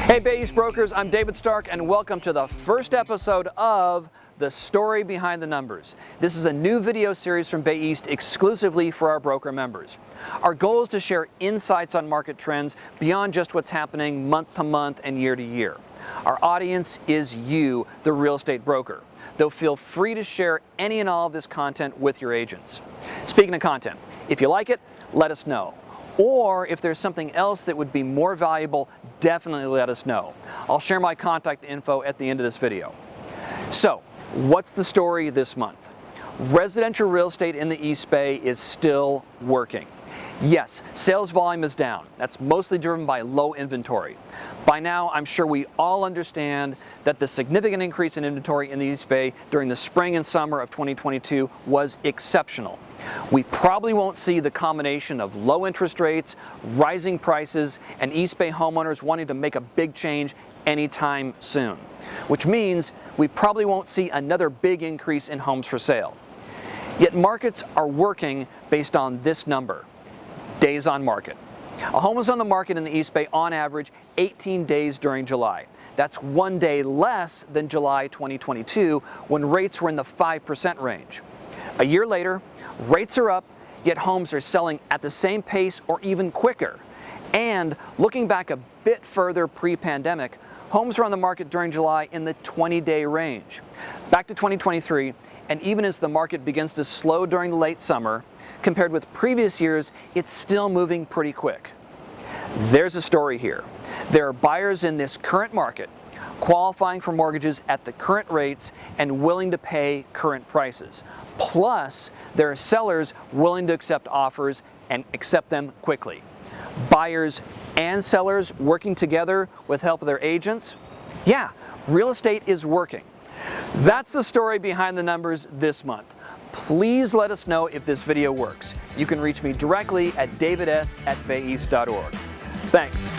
Hey Bay East Brokers, I'm David Stark and welcome to the first episode of The Story Behind the Numbers. This is a new video series from Bay East exclusively for our broker members. Our goal is to share insights on market trends beyond just what's happening month to month and year to year. Our audience is you, the real estate broker. Though feel free to share any and all of this content with your agents. Speaking of content, if you like it, let us know. Or if there's something else that would be more valuable, definitely let us know. I'll share my contact info at the end of this video. So, what's the story this month? Residential real estate in the East Bay is still working. Yes, sales volume is down. That's mostly driven by low inventory. By now, I'm sure we all understand that the significant increase in inventory in the East Bay during the spring and summer of 2022 was exceptional. We probably won't see the combination of low interest rates, rising prices, and East Bay homeowners wanting to make a big change anytime soon, which means we probably won't see another big increase in homes for sale. Yet markets are working based on this number: days on market. A home was on the market in the East Bay on average 18 days during July. That's 1 day less than July 2022 when rates were in the 5% range. A year later, rates are up, yet homes are selling at the same pace or even quicker. And looking back a bit further pre-pandemic, homes were on the market during July in the 20-day range. Back to 2023, and even as the market begins to slow during the late summer, compared with previous years, it's still moving pretty quick. There's a story here. There are buyers in this current market qualifying for mortgages at the current rates and willing to pay current prices. Plus, there are sellers willing to accept offers and accept them quickly. Buyers and sellers working together with help of their agents. Yeah, real estate is working. That's the story behind the numbers this month. Please let us know if this video works. You can reach me directly at davids@bayeast.org. Thanks.